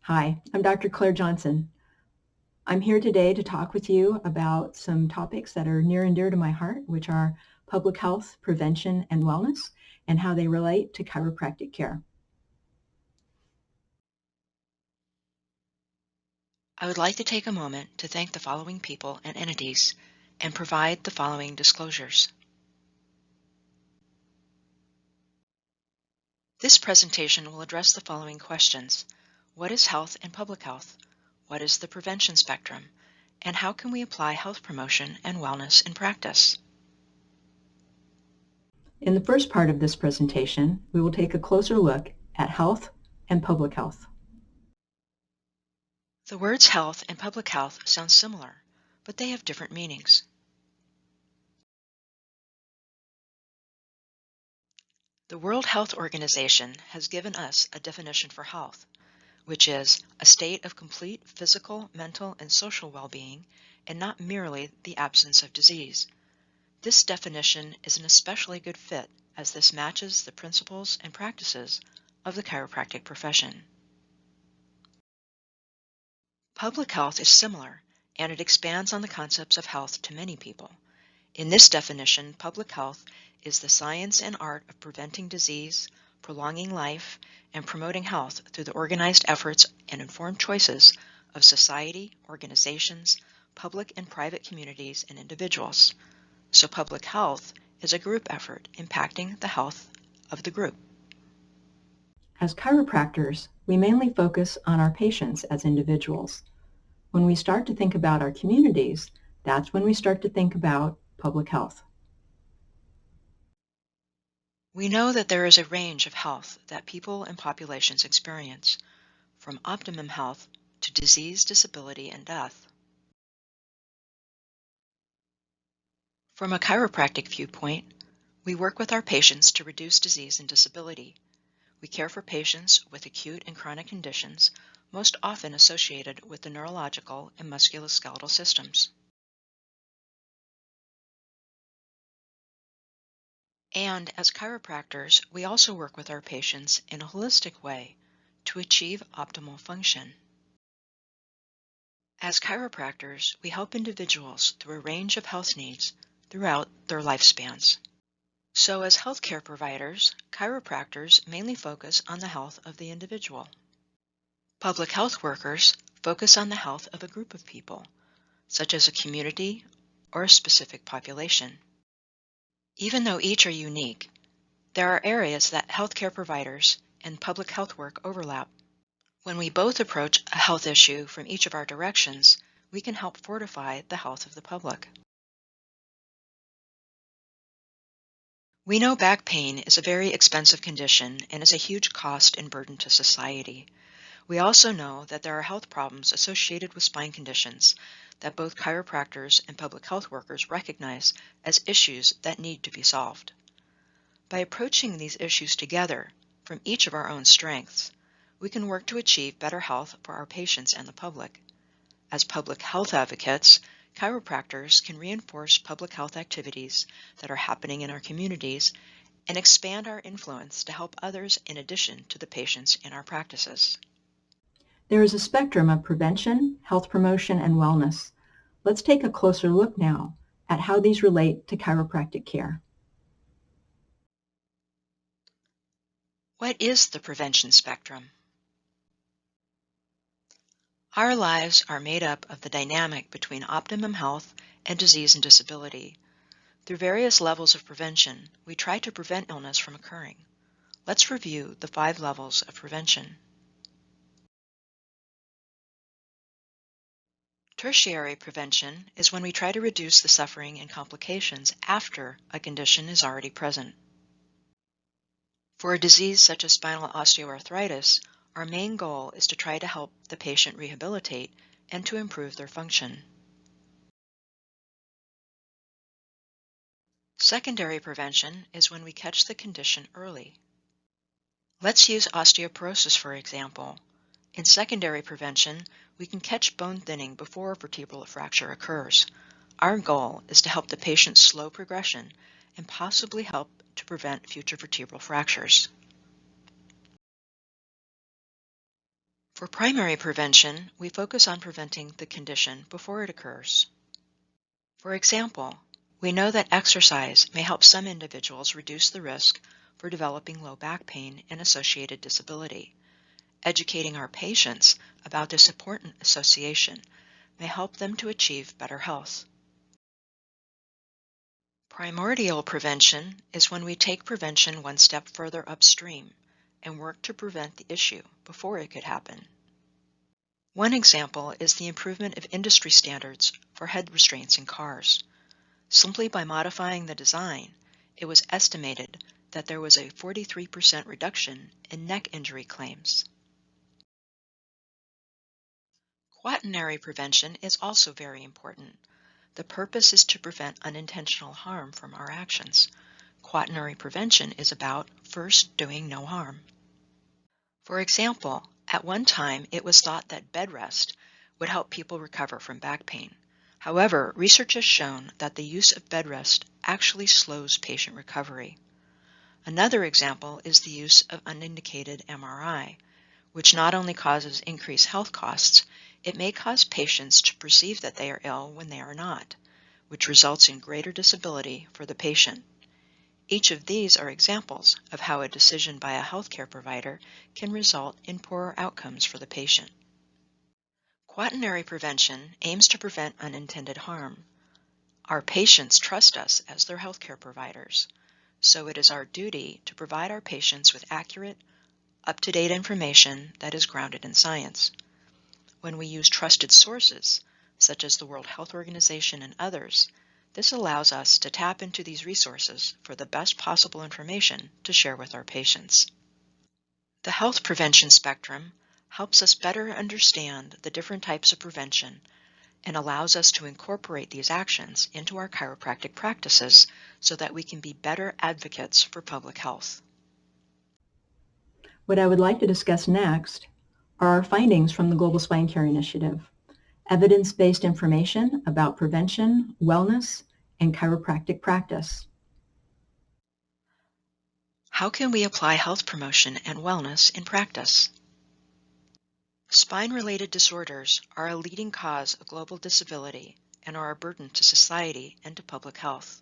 Hi, I'm Dr. Claire Johnson. I'm here today to talk with you about some topics that are near and dear to my heart, which are public health, prevention, and wellness, and how they relate to chiropractic care. I would like to take a moment to thank the following people and entities and provide the following disclosures. This presentation will address the following questions. What is health and public health? What is the prevention spectrum? And how can we apply health promotion and wellness in practice? In the first part of this presentation, we will take a closer look at health and public health. The words health and public health sound similar, but they have different meanings. The World Health Organization has given us a definition for health, which is a state of complete physical, mental, and social well-being, and not merely the absence of disease. This definition is an especially good fit as this matches the principles and practices of the chiropractic profession. Public health is similar, and it expands on the concepts of health to many people. In this definition, public health is the science and art of preventing disease, prolonging life, and promoting health through the organized efforts and informed choices of society, organizations, public and private communities, and individuals. So public health is a group effort impacting the health of the group. As chiropractors, we mainly focus on our patients as individuals. When we start to think about our communities, that's when we start to think about public health. We know that there is a range of health that people and populations experience, from optimum health to disease, disability, and death. From a chiropractic viewpoint, we work with our patients to reduce disease and disability. We care for patients with acute and chronic conditions, most often associated with the neurological and musculoskeletal systems. And as chiropractors, we also work with our patients in a holistic way to achieve optimal function. As chiropractors, we help individuals through a range of health needs throughout their lifespans. So as healthcare providers, chiropractors mainly focus on the health of the individual. Public health workers focus on the health of a group of people, such as a community or a specific population. Even though each are unique, there are areas that healthcare providers and public health work overlap. When we both approach a health issue from each of our directions, we can help fortify the health of the public. We know back pain is a very expensive condition and is a huge cost and burden to society. We also know that there are health problems associated with spine conditions that both chiropractors and public health workers recognize as issues that need to be solved. By approaching these issues together from each of our own strengths, we can work to achieve better health for our patients and the public. As public health advocates, chiropractors can reinforce public health activities that are happening in our communities and expand our influence to help others in addition to the patients in our practices. There is a spectrum of prevention, health promotion, and wellness. Let's take a closer look now at how these relate to chiropractic care. What is the prevention spectrum? Our lives are made up of the dynamic between optimum health and disease and disability. Through various levels of prevention, we try to prevent illness from occurring. Let's review the 5 levels of prevention. Tertiary prevention is when we try to reduce the suffering and complications after a condition is already present. For a disease such as spinal osteoarthritis, our main goal is to try to help the patient rehabilitate and to improve their function. Secondary prevention is when we catch the condition early. Let's use osteoporosis for example. In secondary prevention, we can catch bone thinning before a vertebral fracture occurs. Our goal is to help the patient slow progression and possibly help to prevent future vertebral fractures. For primary prevention, we focus on preventing the condition before it occurs. For example, we know that exercise may help some individuals reduce the risk for developing low back pain and associated disability. Educating our patients about this important association may help them to achieve better health. Primordial prevention is when we take prevention one step further upstream and work to prevent the issue before it could happen. One example is the improvement of industry standards for head restraints in cars. Simply by modifying the design, it was estimated that there was a 43% reduction in neck injury claims. Quaternary prevention is also very important. The purpose is to prevent unintentional harm from our actions. Quaternary prevention is about first doing no harm. For example, at one time it was thought that bed rest would help people recover from back pain. However, research has shown that the use of bed rest actually slows patient recovery. Another example is the use of unindicated MRI, which not only causes increased health costs, it may cause patients to perceive that they are ill when they are not, which results in greater disability for the patient. Each of these are examples of how a decision by a healthcare provider can result in poorer outcomes for the patient. Quaternary prevention aims to prevent unintended harm. Our patients trust us as their healthcare providers, so it is our duty to provide our patients with accurate, up-to-date information that is grounded in science. When we use trusted sources, such as the World Health Organization and others, this allows us to tap into these resources for the best possible information to share with our patients. The health prevention spectrum helps us better understand the different types of prevention and allows us to incorporate these actions into our chiropractic practices so that we can be better advocates for public health. What I would like to discuss next are our findings from the Global Spine Care Initiative, evidence-based information about prevention, wellness, and chiropractic practice. How can we apply health promotion and wellness in practice? Spine-related disorders are a leading cause of global disability and are a burden to society and to public health.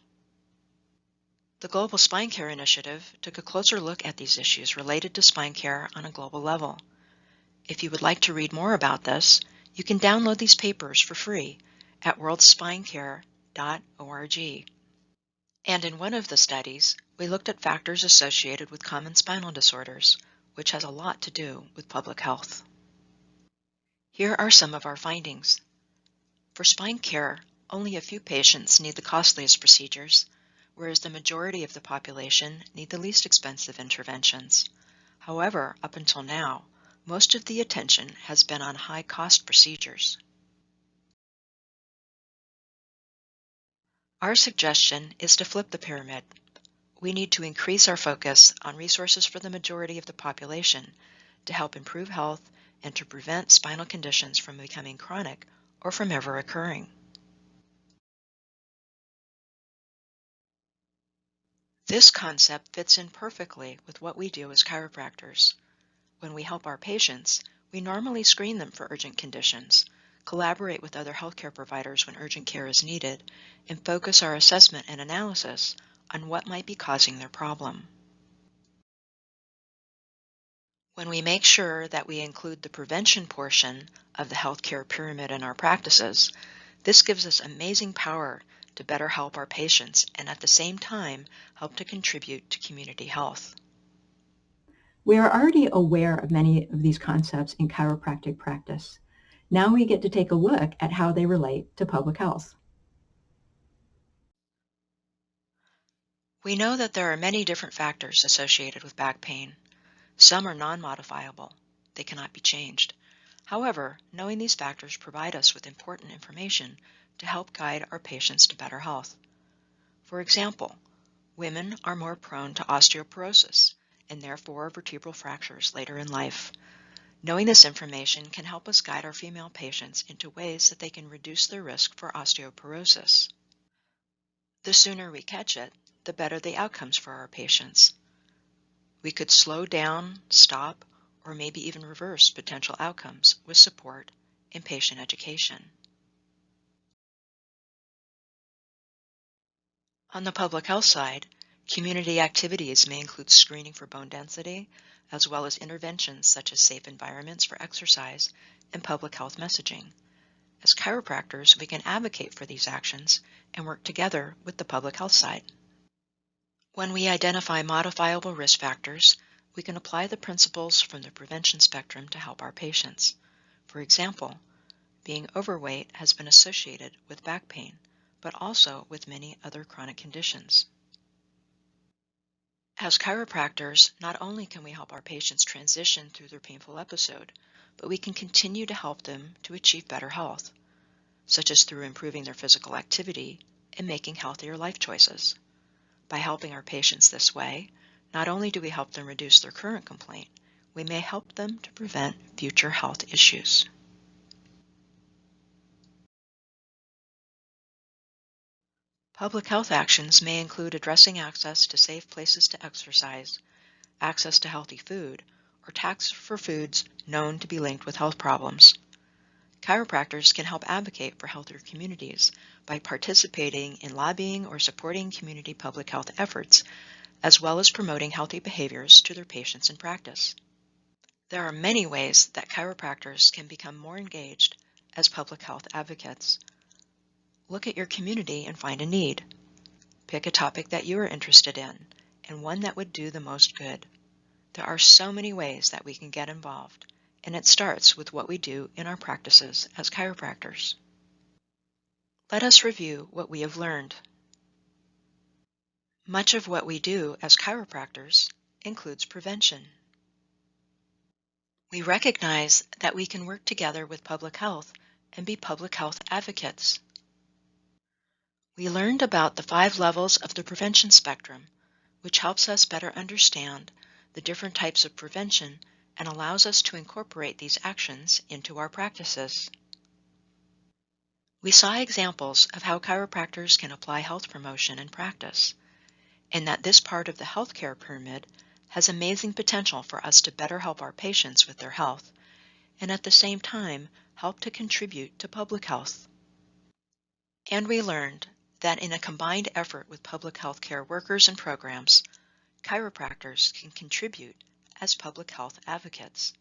The Global Spine Care Initiative took a closer look at these issues related to spine care on a global level. If you would like to read more about this, you can download these papers for free at worldspinecare.org. And in one of the studies, we looked at factors associated with common spinal disorders, which has a lot to do with public health. Here are some of our findings. For spine care, only a few patients need the costliest procedures, whereas the majority of the population need the least expensive interventions. However, up until now, most of the attention has been on high-cost procedures. Our suggestion is to flip the pyramid. We need to increase our focus on resources for the majority of the population to help improve health and to prevent spinal conditions from becoming chronic or from ever occurring. This concept fits in perfectly with what we do as chiropractors. When we help our patients, we normally screen them for urgent conditions, collaborate with other healthcare providers when urgent care is needed, and focus our assessment and analysis on what might be causing their problem. When we make sure that we include the prevention portion of the healthcare pyramid in our practices, this gives us amazing power to better help our patients and at the same time help to contribute to community health. We are already aware of many of these concepts in chiropractic practice. Now we get to take a look at how they relate to public health. We know that there are many different factors associated with back pain. Some are non-modifiable. They cannot be changed. However, knowing these factors provide us with important information to help guide our patients to better health. For example, women are more prone to osteoporosis and therefore vertebral fractures later in life. Knowing this information can help us guide our female patients into ways that they can reduce their risk for osteoporosis. The sooner we catch it, the better the outcomes for our patients. We could slow down, stop, or maybe even reverse potential outcomes with support and patient education. On the public health side, community activities may include screening for bone density, as well as interventions such as safe environments for exercise and public health messaging. As chiropractors, we can advocate for these actions and work together with the public health side. When we identify modifiable risk factors, we can apply the principles from the prevention spectrum to help our patients. For example, being overweight has been associated with back pain, but also with many other chronic conditions. As chiropractors, not only can we help our patients transition through their painful episode, but we can continue to help them to achieve better health, such as through improving their physical activity and making healthier life choices. By helping our patients this way, not only do we help them reduce their current complaint, we may help them to prevent future health issues. Public health actions may include addressing access to safe places to exercise, access to healthy food, or tax for foods known to be linked with health problems. Chiropractors can help advocate for healthier communities by participating in lobbying or supporting community public health efforts, as well as promoting healthy behaviors to their patients in practice. There are many ways that chiropractors can become more engaged as public health advocates. Look at your community and find a need. Pick a topic that you are interested in and one that would do the most good. There are so many ways that we can get involved, and it starts with what we do in our practices as chiropractors. Let us review what we have learned. Much of what we do as chiropractors includes prevention. We recognize that we can work together with public health and be public health advocates. We learned about the 5 levels of the prevention spectrum, which helps us better understand the different types of prevention and allows us to incorporate these actions into our practices. We saw examples of how chiropractors can apply health promotion in practice, and that this part of the healthcare pyramid has amazing potential for us to better help our patients with their health, and at the same time help to contribute to public health. And we learned that in a combined effort with public health care workers and programs, chiropractors can contribute as public health advocates.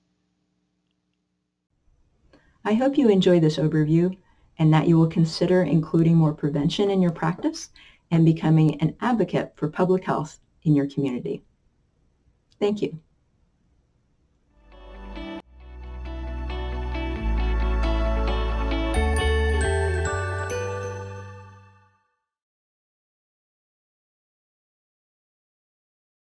I hope you enjoy this overview and that you will consider including more prevention in your practice and becoming an advocate for public health in your community. Thank you.